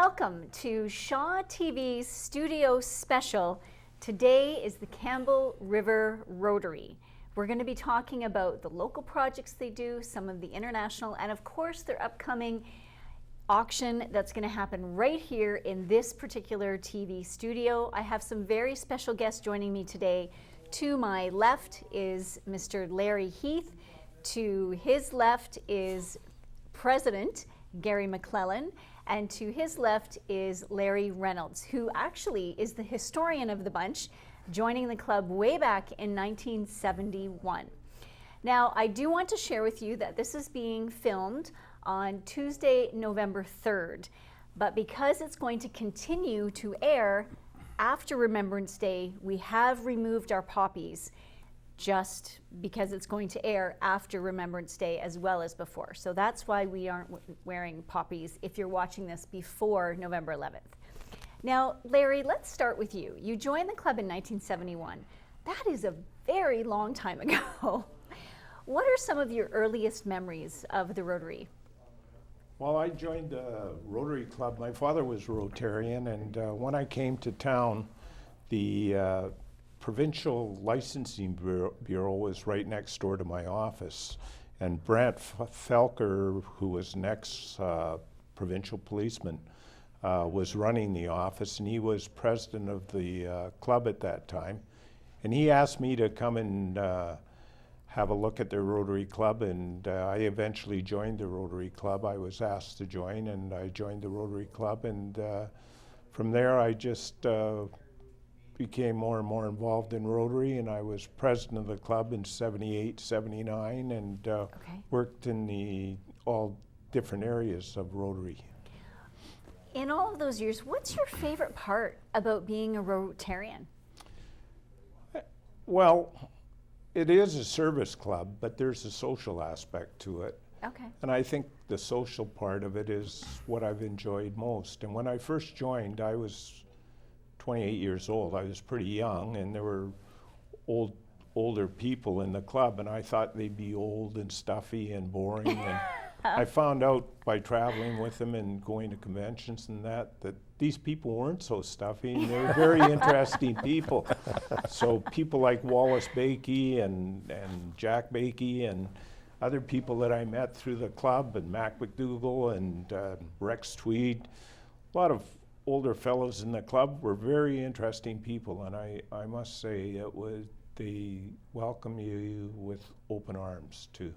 Welcome to Shaw TV's Studio Special. Today is the Campbell River Rotary. We're going to be talking about the local projects they do, some of the international, and of course their upcoming auction that's going to happen right here in this particular TV studio. I have some very special guests joining me today. To my left is Mr. Larry Heath. To his left is President Gary McClellan. And to his left is Larry Reynolds, who actually is the historian of the bunch, joining the club way back in 1971. Now, I do want to share with you that this is being filmed on Tuesday, November 3rd, but because it's going to continue to air after Remembrance Day, we have removed our poppies just because it's going to air after Remembrance Day as well as before. So that's why we aren't wearing poppies if you're watching this before November 11th. Now, Larry, let's start with you. You joined the club in 1971. That is a very long time ago. What are some of your earliest memories of the Rotary? Well, I joined the Rotary Club. My father was a Rotarian, and when I came to town, the Provincial Licensing Bureau was right next door to my office. And Brant Felker, who was next provincial policeman, was running the office, and he was president of the club at that time. And he asked me to come and have a look at the Rotary Club, and I eventually joined the Rotary Club. I was asked to join, and I joined the Rotary Club, and from there I just became more and more involved in Rotary, and I was president of the club in 78, 79, and worked in all different areas of Rotary. In all of those years, what's your favorite part about being a Rotarian? Well, it is a service club, but there's a social aspect to it. Okay. And I think the social part of it is what I've enjoyed most. And when I first joined, I was 28 years old. I was pretty young, and there were older people in the club, and I thought they'd be old and stuffy and boring. And I found out by traveling with them and going to conventions and that these people weren't so stuffy, and they were very interesting people. So people like Wallace Bakey and Jack Bakey and other people that I met through the club, and Mac McDougall and Rex Tweed, a lot of older fellows in the club were very interesting people, and I must say they welcome you with open arms too.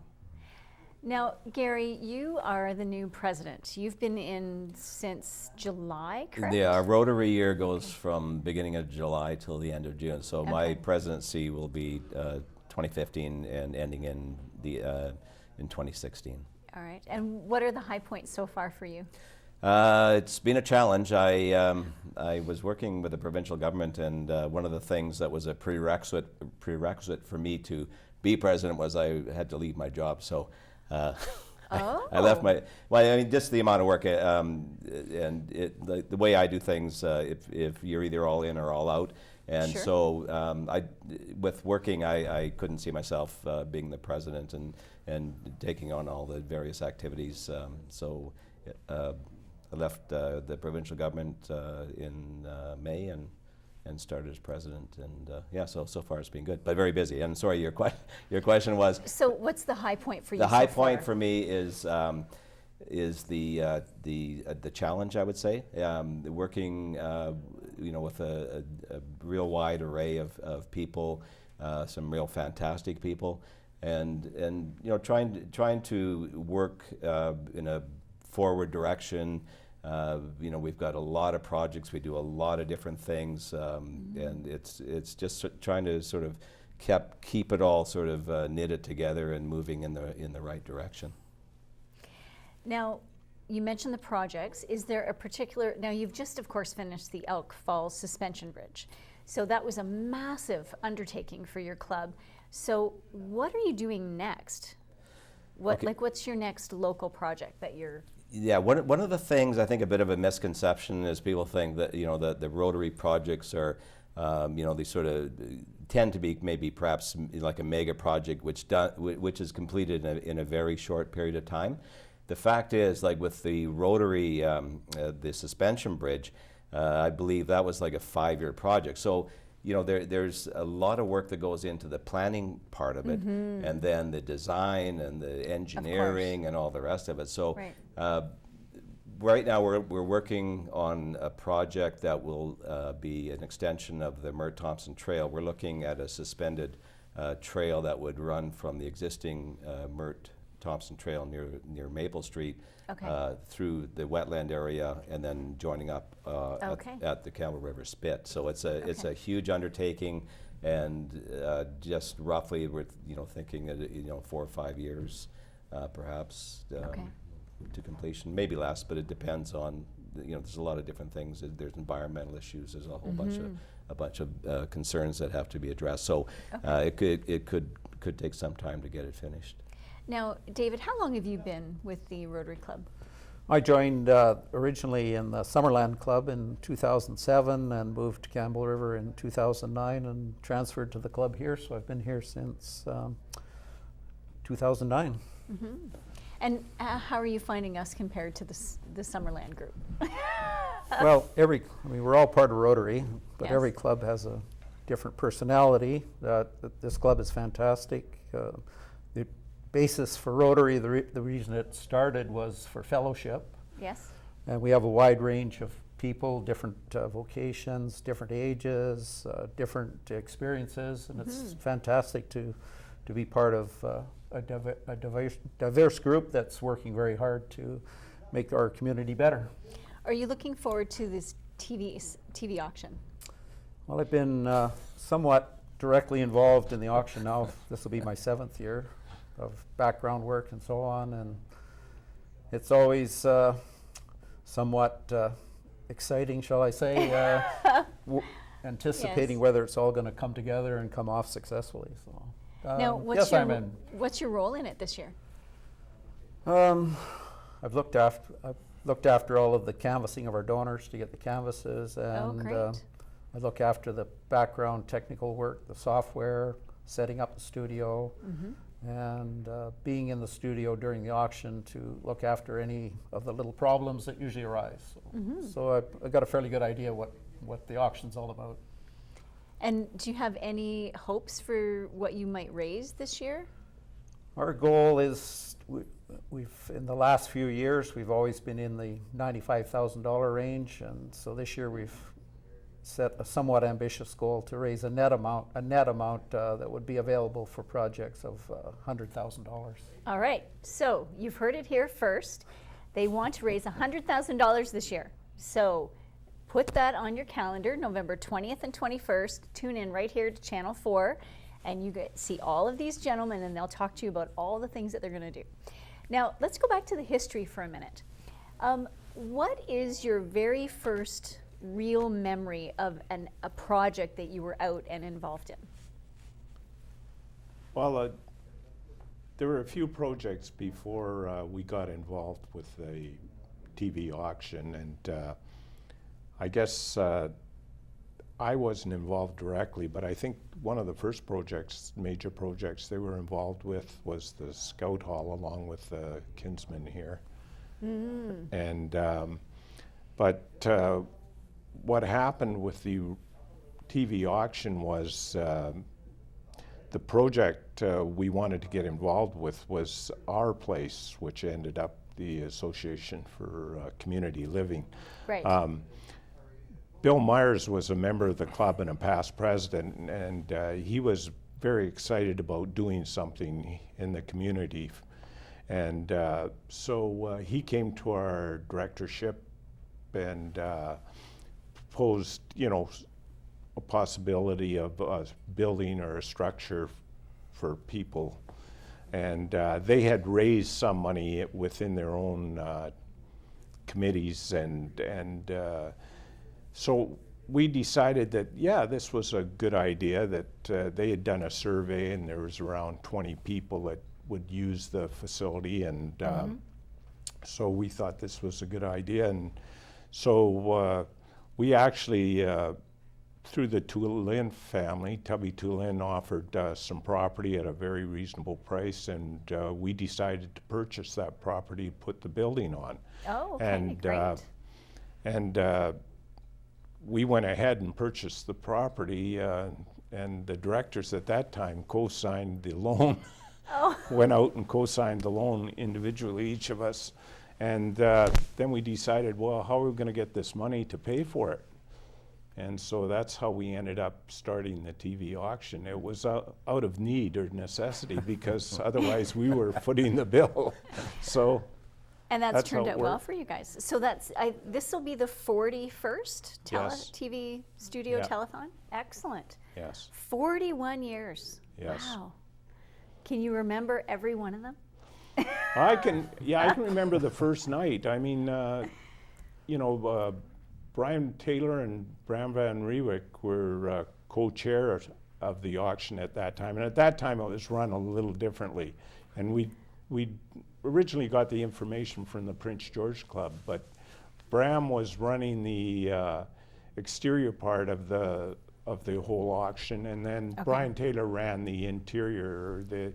Now, Gary, you are the new president. You've been in since July, correct? Yeah, our Rotary year goes from beginning of July till the end of June. So my presidency will be 2015 and ending in 2016. All right. And what are the high points so far for you? It's been a challenge. I was working with the provincial government, and one of the things that was a prerequisite for me to be president was I had to leave my job. So I left my. Well, I mean, just the amount of work, and the way I do things. If you're either all in or all out, and sure. So with working, I couldn't see myself being the president and taking on all the various activities. So. I left the provincial government in May and started as president, and so far it's been good, but very busy. And sorry, your question was. So what's the high point for you? The high point for me is the challenge, I would say, working with a real wide array of people, some real fantastic people, and trying to work in a forward direction. We've got a lot of projects. We do a lot of different things, and it's just trying to sort of keep it all sort of knitted together and moving in the right direction. Now, you mentioned the projects. Is there a particular? Now, you've just, of course, finished the Elk Falls Suspension Bridge, so that was a massive undertaking for your club. So, what are you doing next? What's your next local project that you're? Yeah, one of the things, I think a bit of a misconception is people think that the Rotary projects are they sort of tend to be maybe perhaps like a mega project which is completed in a very short period of time. the fact is, like with the Rotary, the suspension bridge, I believe that was like a 5-year project. So, you know, there's a lot of work that goes into the planning part of it, and then the design and the engineering and all the rest of it. So, right now we're working on a project that will be an extension of the Mert Thompson Trail. We're looking at a suspended trail that would run from the existing Mert Thompson Trail near Maple Street through the wetland area and then joining up at the Campbell River Spit. So it's a huge undertaking, and just roughly we're thinking 4 or 5 years perhaps to completion, maybe less, but it depends on there's a lot of different things. There's environmental issues. There's a whole bunch of concerns that have to be addressed. So it could take some time to get it finished. Now, David, how long have you been with the Rotary Club? I joined originally in the Summerland Club in 2007 and moved to Campbell River in 2009 and transferred to the club here. So I've been here since 2009. And how are you finding us compared to the Summerland group? Well, we're all part of Rotary, but Yes. every club has a different personality. This club is fantastic. The basis for Rotary, the reason it started was for fellowship. Yes. And we have a wide range of people, different vocations, different ages, different experiences, and it's fantastic to be part of a diverse group that's working very hard to make our community better. Are you looking forward to this TV auction? Well, I've been somewhat directly involved in the auction now. This will be my 7th year of background work and so on, and it's always somewhat exciting, shall I say, anticipating whether it's all going to come together and come off successfully. So, now, what's your role in it this year? I've looked after all of the canvassing of our donors to get the canvases, and I look after the background technical work, the software, setting up the studio, and being in the studio during the auction to look after any of the little problems that usually arise. So I've got a fairly good idea what the auction's all about. And do you have any hopes for what you might raise this year? Our goal is, we've in the last few years, we've always been in the $95,000 range, and so this year we've set a somewhat ambitious goal to raise a net amount that would be available for projects of $100,000. All right, so you've heard it here first. They want to raise $100,000 this year. So put that on your calendar, November 20th and 21st. Tune in right here to Channel 4, and you get see all of these gentlemen, and they'll talk to you about all the things that they're going to do. Now, let's go back to the history for a minute. What is your very first real memory of a project that you were out and involved in? Well, there were a few projects before we got involved with the TV auction, and I guess I wasn't involved directly, but I think one of the first major projects they were involved with was the Scout Hall, along with the Kinsman here. And but what happened with the TV auction was the project we wanted to get involved with was our place, which ended up the Association for Community Living. Right. Bill Myers was a member of the club and a past president, and he was very excited about doing something in the community. And so he came to our directorship and proposed, a possibility of a building or a structure for people. And they had raised some money within their own committees, and so we decided that, this was a good idea, that they had done a survey and there was around 20 people that would use the facility, and so we thought this was a good idea. And so we actually through the Tulin family. Tubby Tulin offered some property at a very reasonable price, and we decided to purchase that property, put the building on. Oh, okay, And great. We went ahead and purchased the property, and the directors at that time co-signed the loan. Oh. Went out and co-signed the loan individually, each of us. And then we decided, well, how are we going to get this money to pay for it? And so that's how we ended up starting the TV auction. It was out of need or necessity, because otherwise we were footing the bill. So. And that's That's turned how it out well worked. for you guys. So this will be the 41st Yes. TV studio Yeah. telethon? Excellent. Yes. 41 years. Yes. Wow. Can you remember every one of them? I can remember the first night. I mean, Brian Taylor and Bram Van Riewick were co-chairs of the auction at that time. And at that time it was run a little differently. And we originally got the information from the Prince George Club, but Bram was running the exterior part of the whole auction, and then Okay. Brian Taylor ran the interior, the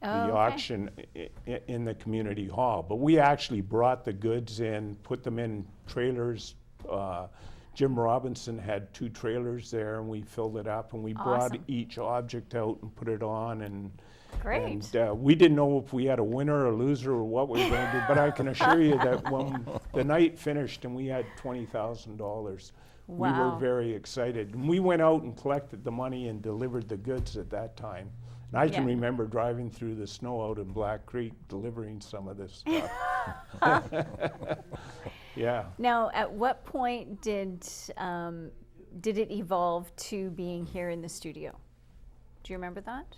okay. auction in the community hall. But we actually brought the goods in, put them in trailers. Jim Robinson had 2 trailers there, and we filled it up, and we brought Awesome. each object out and put it on. And Great. we didn't know if we had a winner or loser or what we were going to do, but I can assure you that when the night finished and we had $20,000, we Wow. were very excited. And we went out and collected the money and delivered the goods at that time. And I can Yeah. remember driving through the snow out in Black Creek delivering some of this stuff. Yeah. Now, at what point did it evolve to being here in the studio? Do you remember that?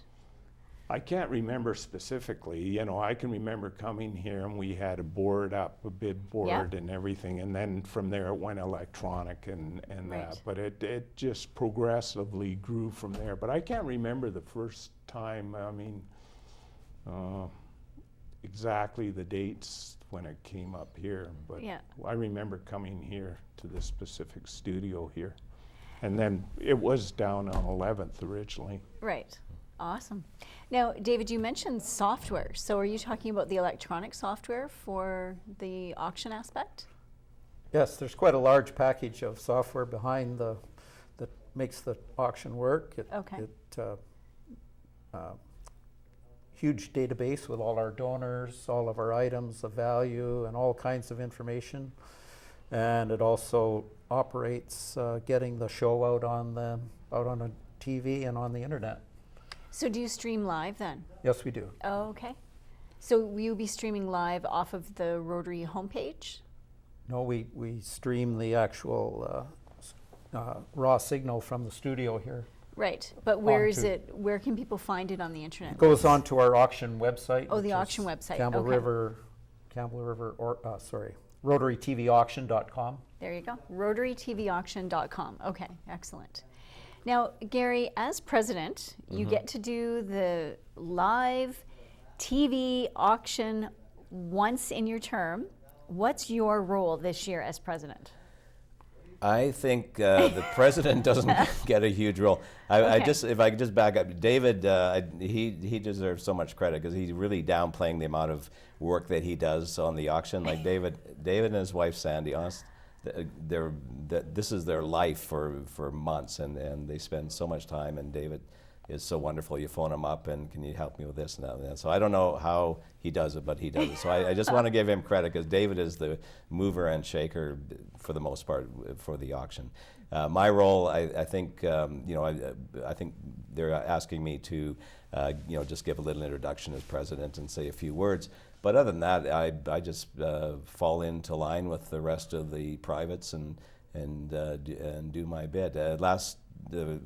I can't remember specifically. I can remember coming here and we had a board up, a bid board and everything, and then from there it went electronic and Right. that. But it just progressively grew from there. But I can't remember the first time, exactly the dates when it came up here. But Yeah. I remember coming here to this specific studio here. And then it was down on 11th originally. Right. Awesome. Now, David, you mentioned software. So are you talking about the electronic software for the auction aspect? Yes, there's quite a large package of software behind that makes the auction work. Okay. Huge database with all our donors, all of our items of value, and all kinds of information. And it also operates getting the show out on a TV and on the internet. So do you stream live then? Yes, we do. Oh, okay. So will you be streaming live off of the Rotary homepage? No, we stream the actual raw signal from the studio here. Right. But where is Onto- it? Where can people find it on the internet? It goes on to our auction website. Oh, the which auction is website, Campbell okay. River, RotaryTVauction.com. There you go. RotaryTVauction.com. Okay, excellent. Now, Gary, as president, you get to do the live TV auction once in your term. What's your role this year as president? I think the president doesn't get a huge role. If I could just back up, David, he deserves so much credit because he's really downplaying the amount of work that he does on the auction. Like David and his wife Sandy, this is their life for months, and they spend so much time. And David is so wonderful. You phone him up and can you help me with this and that and that. So I don't know how he does it, but he does it. So I just want to give him credit because David is the mover and shaker for the most part for the auction. My role, I think, I think they're asking me to, just give a little introduction as president and say a few words. But other than that, I just fall into line with the rest of the privates and do my bit.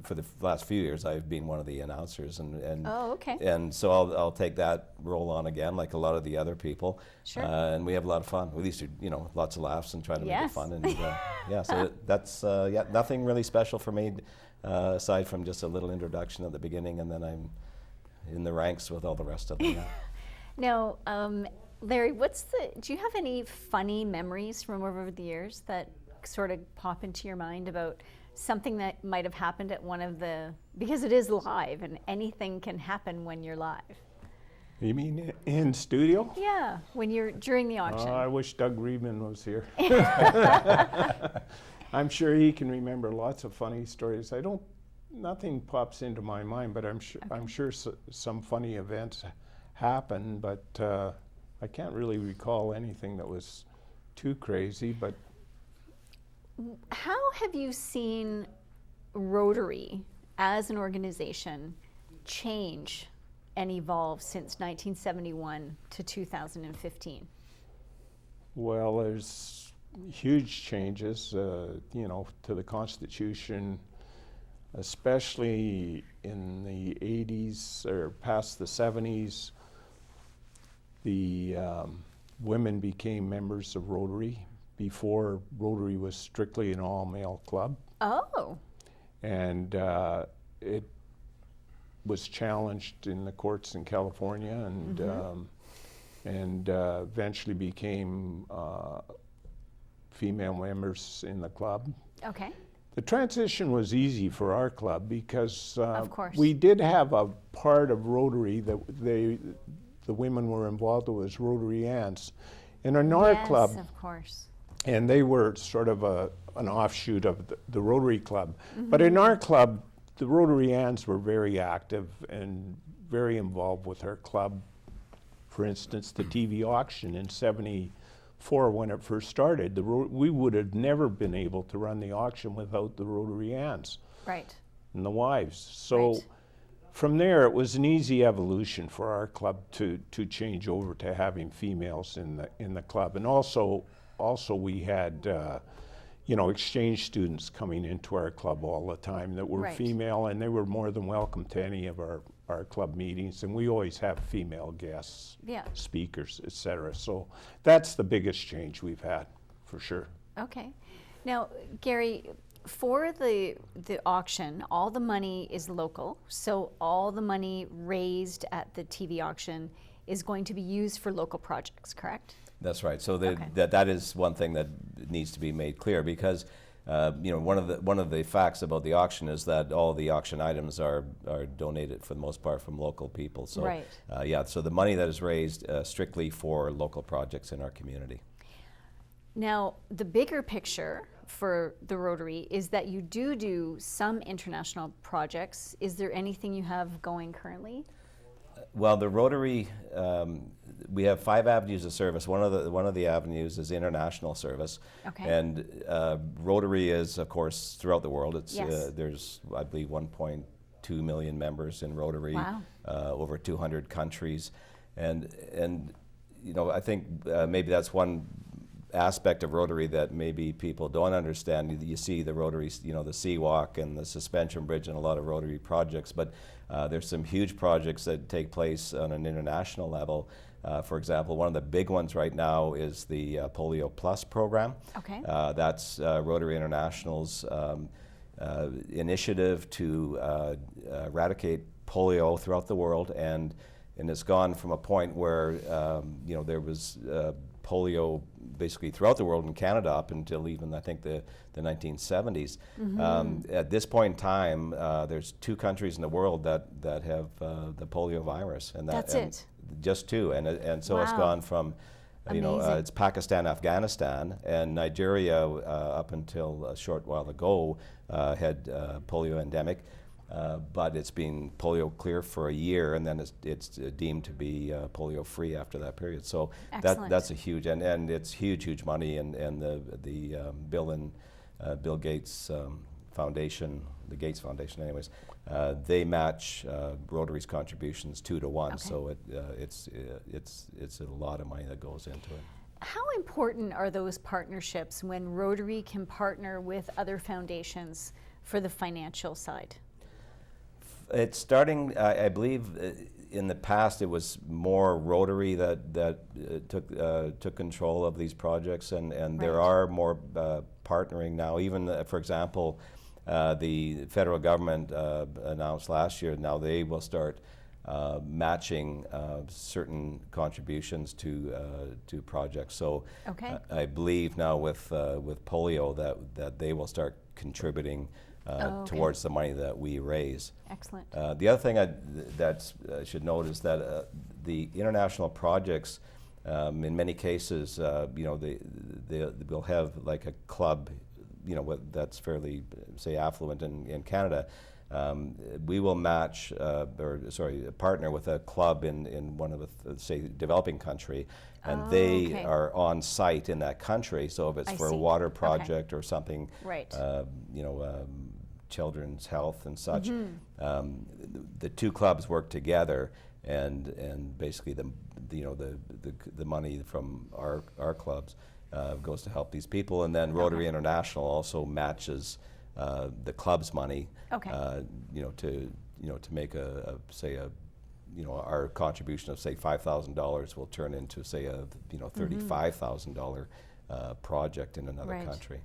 For the last few years, I've been one of the announcers, and Oh, okay. and so I'll take that role on again, like a lot of the other people. Sure. And we have a lot of fun. At least lots of laughs and try to make Yes. it fun. And so that's nothing really special for me, aside from just a little introduction at the beginning, and then I'm in the ranks with all the rest of them. Now, Larry, do you have any funny memories from over the years that sort of pop into your mind about something that might have happened at one of the, because it is live and anything can happen when you're live. You mean in studio? Yeah, when you're during the auction. I wish Doug Reedman was here. I'm sure he can remember lots of funny stories. Nothing pops into my mind, but I'm sure some funny events happen, but I can't really recall anything that was too crazy. But how have you seen Rotary as an organization change and evolve since 1971 to 2015? Well, there's huge changes, you know, to the Constitution, especially in the 80s or past the 70s. The women became members of Rotary. Before, Rotary was strictly an all-male club. Oh. And it was challenged in the courts in California, and eventually became female members in the club. Okay. The transition was easy for our club because Of course. we did have a part of Rotary that the women were involved with, was Rotary Aunts. And in our club, Yes, of course. and they were sort of an offshoot of the Rotary Club. But in our club, the Rotary Aunts were very active and very involved with our club. For instance, the TV auction in '74, when it first started, we would have never been able to run the auction without the Rotary Aunts Right. and the wives. So Right. from there, it was an easy evolution for our club to change over to having females in the club. And also we had you know, exchange students coming into our club all the time that were Right. female, and they were more than welcome to any of our club meetings. And we always have female guests, Yeah. speakers, etc. So that's the biggest change we've had, for sure. Okay. Now, Gary, for the auction, all the money is local, so all the money raised at the TV auction is going to be used for local projects, correct? That's right. So Okay. that is one thing that needs to be made clear, because you know, one of the facts about the auction is that all the auction items are donated for the most part from local people. So Right. Yeah, so the money that is raised strictly for local projects in our community. Now, the bigger picture for the Rotary is that you do some international projects. Is there anything you have going currently? Well, the Rotary, we have 5 avenues of service. One of the avenues is international service, Okay. and Rotary is, of course, throughout the world. It's Yes. there's, I believe, 1.2 million members in Rotary, Wow. over 200 countries, and you know, I think maybe that's one aspect of Rotary that maybe people don't understand. You see the Rotary, you know, the Seawalk and the Suspension Bridge and a lot of Rotary projects, but there's some huge projects that take place on an international level. For example, one of the big ones right now is the Polio Plus program. Okay. That's Rotary International's initiative to eradicate polio throughout the world, and it's gone from a point where you know, there was polio basically throughout the world, in Canada up until even I think the 1970s. At this point in time, there's 2 countries in the world that have the polio virus, and That's it. Just 2, and so it's Wow. gone from you know, Amazing. it's Pakistan, Afghanistan, and Nigeria up until a short while ago had polio endemic. But it's been polio clear for a year, and then it's deemed to be polio free after that period. So Excellent. that's a huge, and it's huge money, and the Bill Gates Foundation, the Gates Foundation, anyways, they match Rotary's contributions 2 to 1. Okay. So it's a lot of money that goes into it. How important are those partnerships when Rotary can partner with other foundations for the financial side? It's starting, I believe, in the past it was more Rotary that took control of these projects, and there Right. are more partnering now. Even, for example, the federal government announced last year now they will start matching certain contributions to projects. So Okay. I believe now with polio that they will start contributing okay. towards the money that we raise. Excellent. The other thing I should note is that the international projects, in many cases, they'll have like a club, that's fairly, say, affluent in Canada. We will match, partner with a club in one of the, say, developing country, and they okay. are on site in that country. So if it's I for see. a water Okay. project or something, Right. children's health and such, the two clubs work together, and basically the money from our clubs goes to help these people, and then Rotary International also matches the club's money, Okay. to make our contribution of say $5,000 will turn into say a $35,000 project in another Right. country.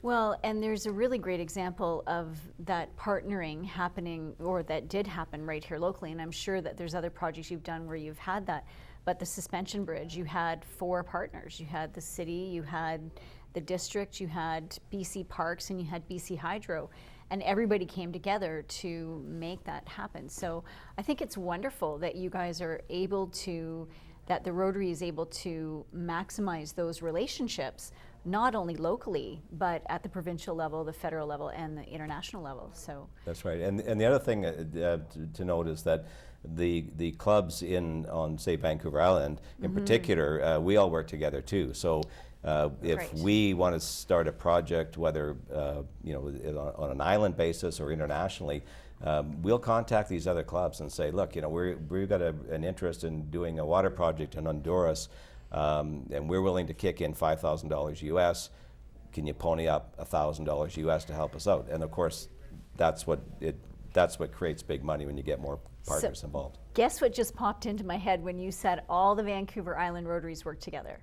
Well, and there's a really great example of that partnering happening, or that did happen right here locally, and I'm sure that there's other projects you've done where you've had that. But the suspension bridge, you had 4 partners. You had the city, you had the district, you had BC Parks, and you had BC Hydro. And everybody came together to make that happen. So I think it's wonderful that you guys are able to, that the Rotary is able to maximize those relationships, not only locally, but at the provincial level, the federal level, and the international level. So That's right. And the other thing to note is that the clubs on say Vancouver Island in particular, we all work together too. So if Great. we want to start a project, whether on an island basis or internationally, we'll contact these other clubs and say, look, we've got an interest in doing a water project in Honduras, and we're willing to kick in $5,000 US. Can you pony up $1,000 US to help us out? And of course, that's what creates big money when you get more partners involved. Guess what just popped into my head when you said all the Vancouver Island Rotaries work together?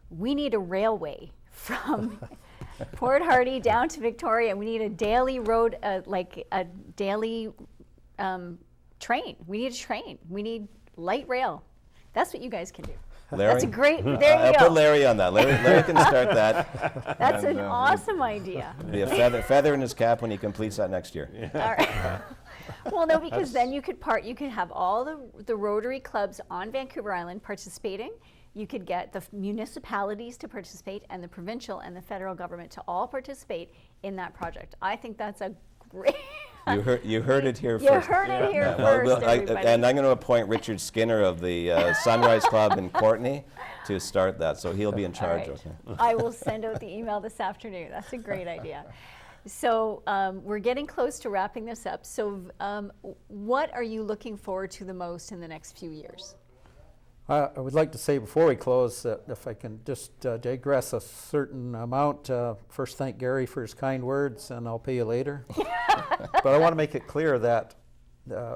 We need a railway from Port Hardy down to Victoria. We need a daily road, like a daily train. We need a train. We need light rail. That's what you guys can do. Larry? That's a great, there you I'll go. put Larry on that. Larry can start that. That's And, an awesome idea. Be a feather in his cap when he completes that next year. All right. Well, no, because then you could have all the Rotary clubs on Vancouver Island participating. You could get the municipalities to participate, and the provincial and the federal government to all participate in that project. I think that's a great. You heard it here You first. heard it here Yeah, first, everybody. and I'm going to appoint Richard Skinner of the Sunrise Club in Courtenay to start that, so he'll be in charge. All right. Okay. I will send out the email this afternoon. That's a great idea. So we're getting close to wrapping this up. So what are you looking forward to the most in the next few years? I would like to say before we close that if I can just digress a certain amount, first thank Gary for his kind words, and I'll pay you later. But I want to make it clear that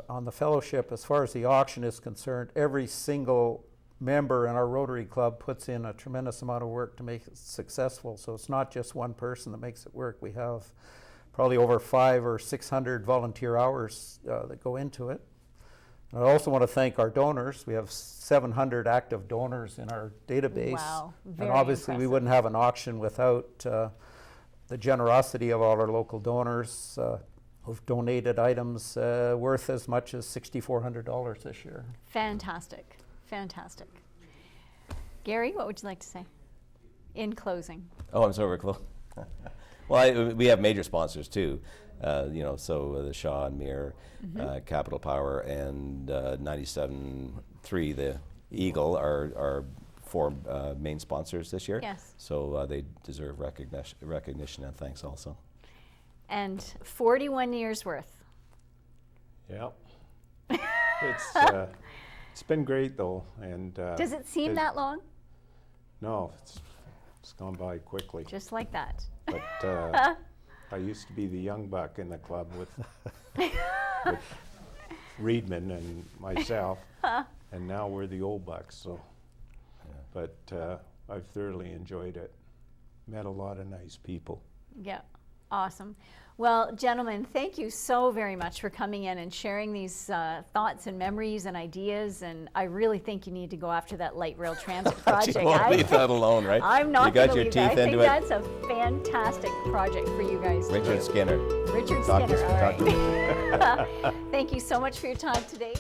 on the fellowship, as far as the auction is concerned, every single member in our Rotary Club puts in a tremendous amount of work to make it successful. So it's not just one person that makes it work. We have probably over 500 or 600 volunteer hours that go into it. I also want to thank our donors. We have 700 active donors in our database. Wow, very and obviously impressive. we wouldn't have an auction without the generosity of all our local donors who've donated items worth as much as $6,400 this year. Fantastic. Fantastic. Gary, what would you like to say in closing? Oh, I'm sorry, we're close. Well, we have major sponsors too. So the Shaw and Mir, Capital Power, and 97.3, the Eagle, are 4 main sponsors this year. Yes. So they deserve recognition and thanks also. And 41 years worth. Yep. It's been great though, and Does it seem that long? No, it's gone by quickly. Just like that. But I used to be the young buck in the club with Reedman and myself, and now we're the old bucks. So, but I've thoroughly enjoyed it. Met a lot of nice people. Yeah. Awesome. Well, gentlemen, thank you so very much for coming in and sharing these thoughts and memories and ideas. And I really think you need to go after that light rail transit project. You won't leave that alone, right? I'm not You got going to your leave that. teeth I think into it. that's a fantastic project for you guys to Richard do. Skinner. Richard Talk to- Skinner, all talk to right. Thank you so much for your time today.